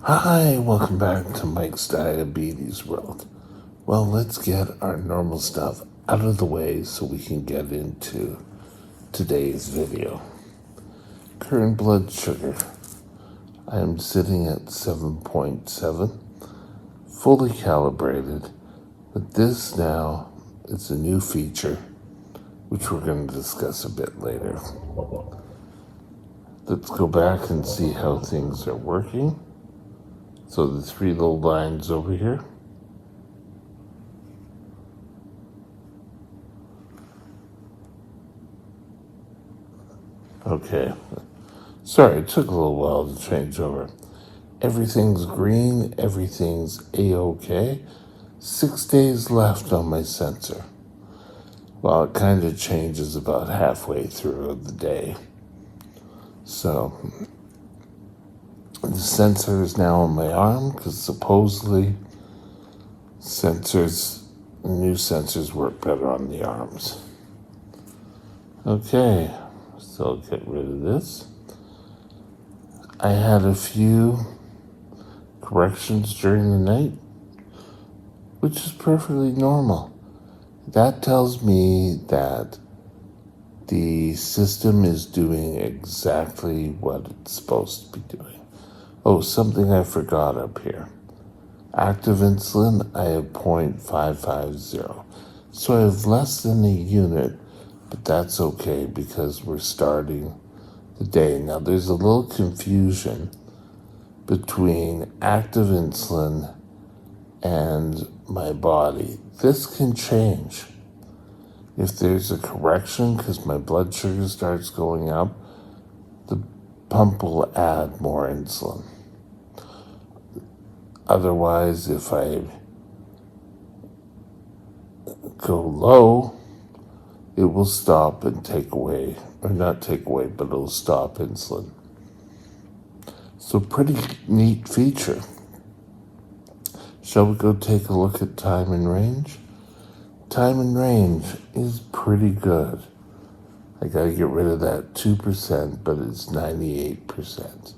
Hi, welcome back to Mike's Diabetes World. Well, let's get our normal stuff out of the way so we can get into today's video. Current blood sugar. I am sitting at 7.7, fully calibrated, but this now is a new feature, which we're going to discuss a bit later. Let's go back and see how things are working. So the three little lines over here. Okay. Sorry, it took a little while to change over. Everything's green, everything's A-OK. 6 days left on my sensor. Well, it kind of changes about halfway through the day. So, the sensor is now on my arm because supposedly new sensors work better on the arms. Okay, so I'll get rid of this. I had a few corrections during the night, which is perfectly normal. That tells me that the system is doing exactly what it's supposed to be doing. Oh, something I forgot up here. Active insulin, I have 0.550. So I have less than a unit, but that's okay because we're starting the day. Now, there's a little confusion between active insulin and my body. This can change. If there's a correction because my blood sugar starts going up, the pump will add more insulin. Otherwise, if I go low, it will stop and take away, or not take away, but it'll stop insulin. So pretty neat feature. Shall we go take a look at time and range? Time and range is pretty good. I gotta get rid of that 2%, but it's 98%.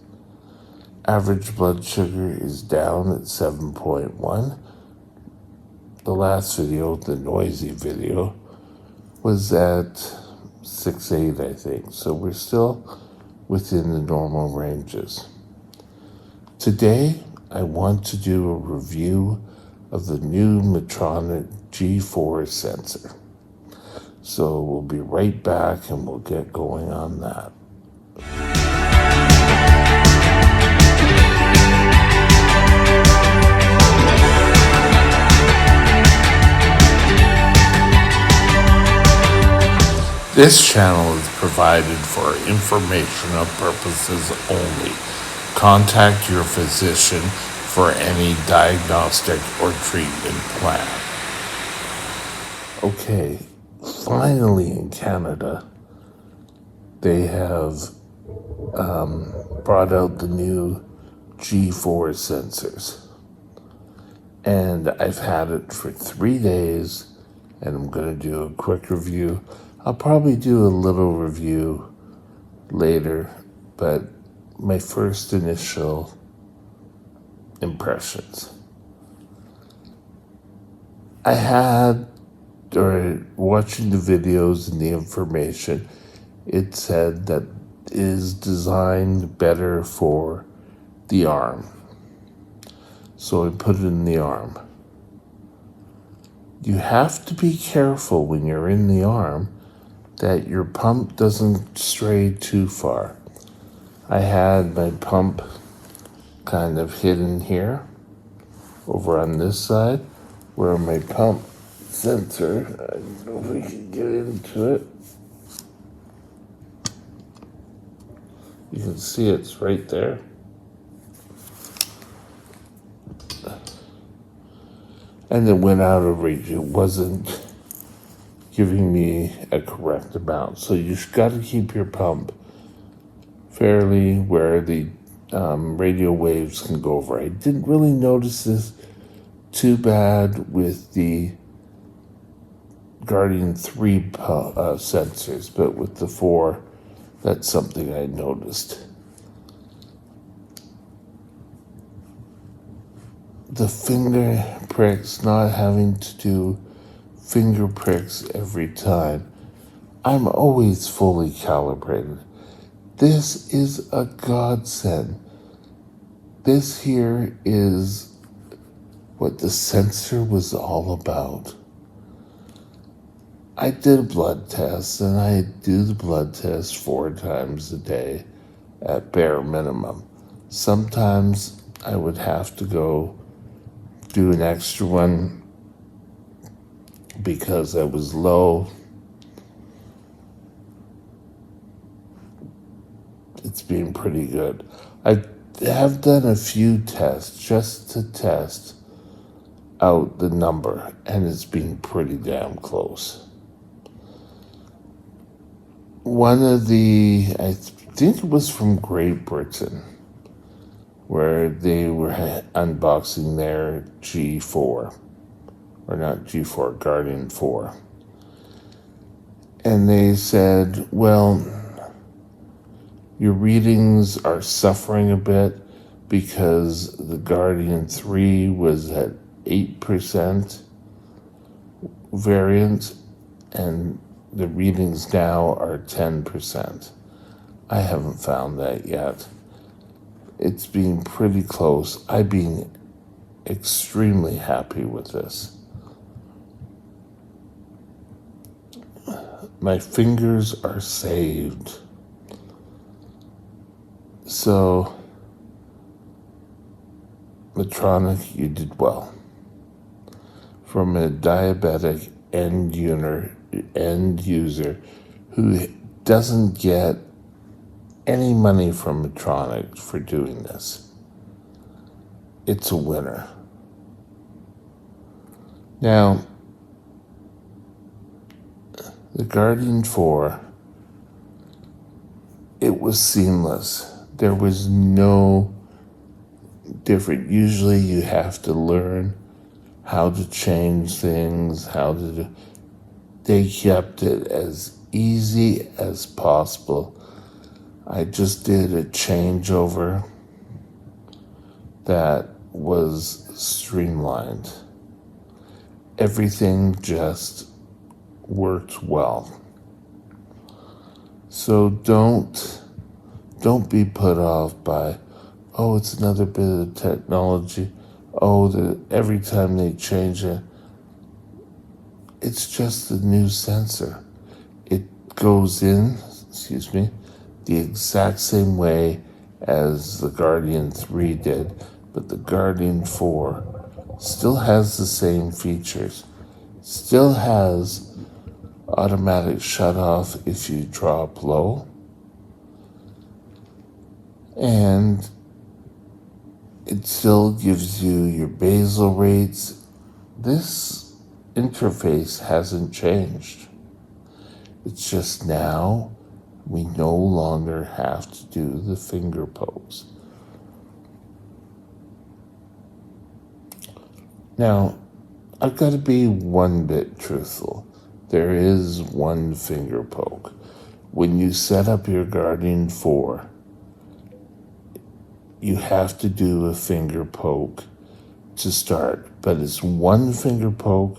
Average blood sugar is down at 7.1. The last video, the noisy video, was at 6.8, I think. So we're still within the normal ranges. Today, I want to do a review of the new Medtronic G4 sensor. So we'll be right back and we'll get going on that. This channel is provided for informational purposes only. Contact your physician for any diagnostic or treatment plan. Okay, finally in Canada, they have brought out the new G4 sensors. And I've had it for 3 days, and I'm going to do a quick review. I'll probably do a little review later, but my first initial impressions. Watching the videos and the information, it said that it is designed better for the arm. So I put it in the arm. You have to be careful when you're in the arm that your pump doesn't stray too far. I had my pump kind of hidden here, over on this side, where my pump sensor, I don't know if we can get into it. You can see it's right there. And it went out of reach. It wasn't giving me a correct amount. So you've got to keep your pump fairly where the radio waves can go over. I didn't really notice this too bad with the Guardian 3 sensors, but with the 4, that's something I noticed. the finger pricks, not having to do finger pricks every time. I'm always fully calibrated. This is a godsend. This here is what the sensor was all about. I did a blood test, and I do the blood test 4 times a day at bare minimum. Sometimes I would have to go do an extra one because I was low. It's been pretty good. I have done a few tests just to test out the number, and it's been pretty damn close. One of I think it was from Great Britain, where they were unboxing their G4, or not G4, Guardian 4. And they said, well, your readings are suffering a bit because the Guardian 3 was at 8% variance, and the readings now are 10%. I haven't found that yet. It's been pretty close. I've been extremely happy with this. My fingers are saved. So, Medtronic, you did well. From a diabetic end user who doesn't get any money from Medtronic for doing this, it's a winner. Now, the Guardian 4, it was seamless. There was no different. Usually you have to learn how to change things, they kept it as easy as possible. I just did a changeover that was streamlined. Everything just worked well. So don't be put off by, oh, it's another bit of technology. Oh, every time they change it, it's just a new sensor. It goes in, the exact same way as the Guardian 3 did, but the Guardian 4 still has the same features. Still has automatic shut-off if you drop low. And it still gives you your basal rates. This interface hasn't changed. It's just now we no longer have to do the finger pokes. Now, I've got to be one bit truthful. There is one finger poke. When you set up your Guardian 4, you have to do a finger poke to start, but it's one finger poke.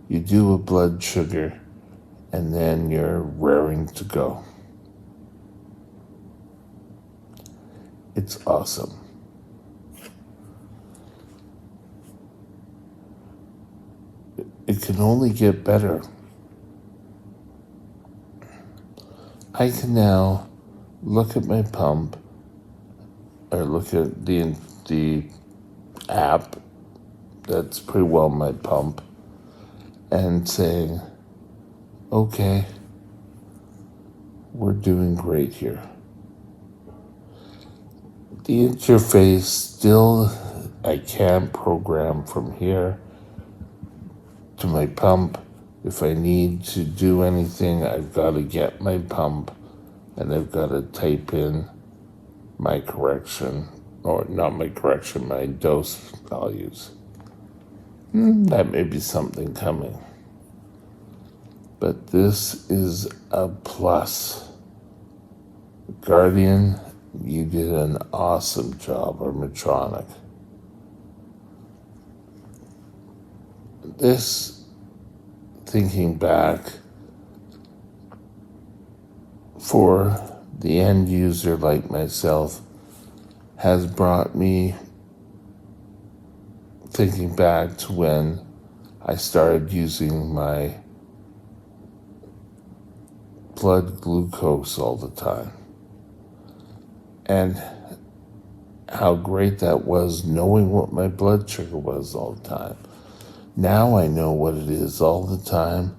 You do a blood sugar, and then you're raring to go. It's awesome. It can only get better. I can now look at my pump, or look at the app that's pretty well my pump, and saying, okay, we're doing great here. The interface still, I can't program from here to my pump. If I need to do anything, I've got to get my pump, and I've got to type in my correction, or not my correction, my dose values. That may be something coming. But this is a plus. Guardian, you did an awesome job, or Medtronic. this, thinking back, for the end user like myself, has brought me thinking back to when I started using my blood glucose all the time. And how great that was, knowing what my blood sugar was all the time. Now I know what it is all the time,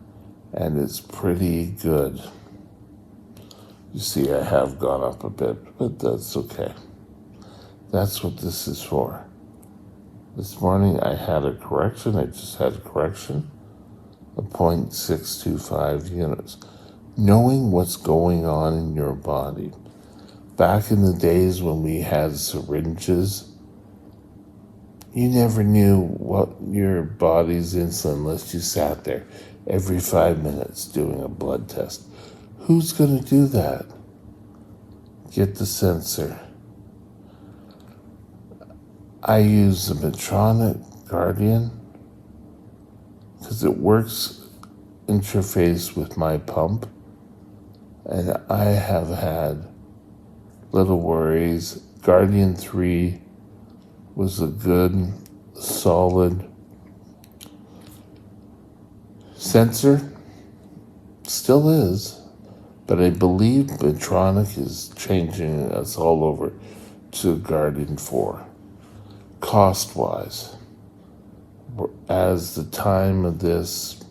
and it's pretty good. You see, I have gone up a bit, but that's okay. That's what this is for. This morning I had a correction. I just had a correction of 0.625 units. Knowing what's going on in your body. Back in the days when we had syringes, you never knew what your body's insulin unless you sat there every 5 minutes doing a blood test. Who's going to do that? Get the sensor. I use the Medtronic Guardian because it works interface with my pump, and I have had little worries. Guardian 3 was a good, solid sensor. Still is, but I believe Medtronic is changing us all over to Guardian 4. Cost-wise, as the time of this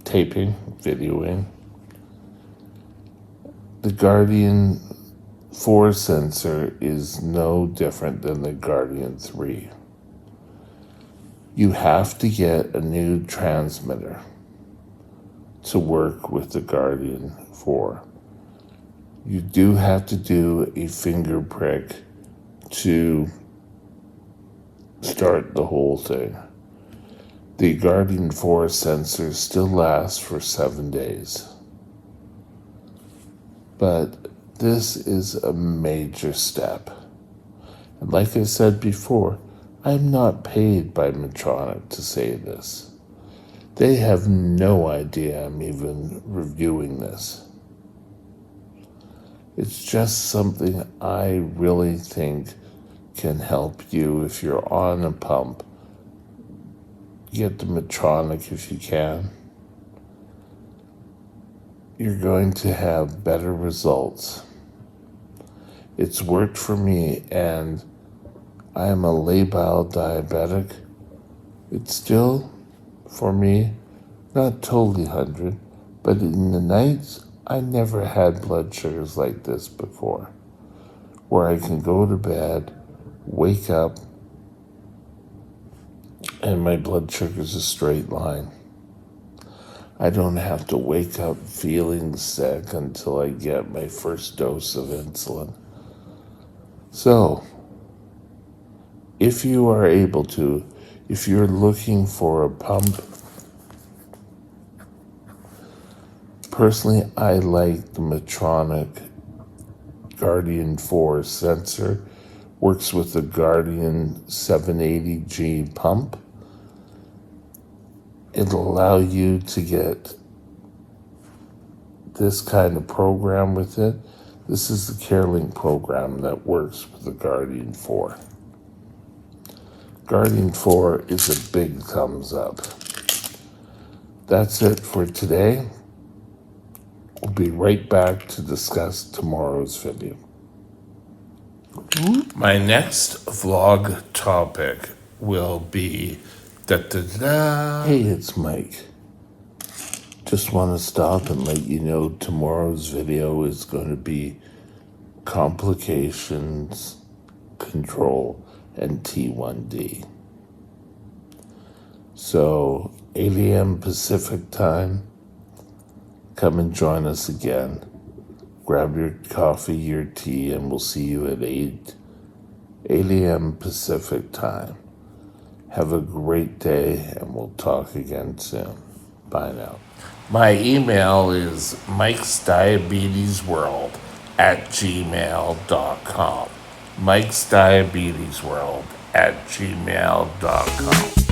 taping, videoing, the Guardian 4 sensor is no different than the Guardian 3. You have to get a new transmitter to work with the Guardian 4. You do have to do a finger prick to start the whole thing. The Guardian 4 sensor still lasts for 7 days. But this is a major step. And like I said before, I'm not paid by Medtronic to say this. They have no idea I'm even reviewing this. It's just something I really think can help you if you're on a pump. Get the Medtronic if you can. You're going to have better results. It's worked for me, and I am a labile diabetic. It's still, for me, not totally 100, but in the nights, I never had blood sugars like this before, where I can go to bed, wake up, and my blood sugar's a straight line. I don't have to wake up feeling sick until I get my first dose of insulin. So, if you are able to, if you're looking for a pump, personally, I like the Medtronic Guardian 4 sensor. Works with the Guardian 780G pump. It'll allow you to get this kind of program with it. This is the CareLink program that works with the Guardian 4. Guardian 4 is a big thumbs up. That's it for today. We'll be right back to discuss tomorrow's video. My next vlog topic will be Hey, it's Mike. Just want to stop and let you know tomorrow's video is going to be complications, control, and T1D. So, 8 a.m. Pacific time, come and join us again. Grab your coffee, your tea, and we'll see you at 8 a.m. Pacific time. Have a great day, and we'll talk again soon. Bye now. My email is mikesdiabetesworld@gmail.com. mikesdiabetesworld at gmail.com.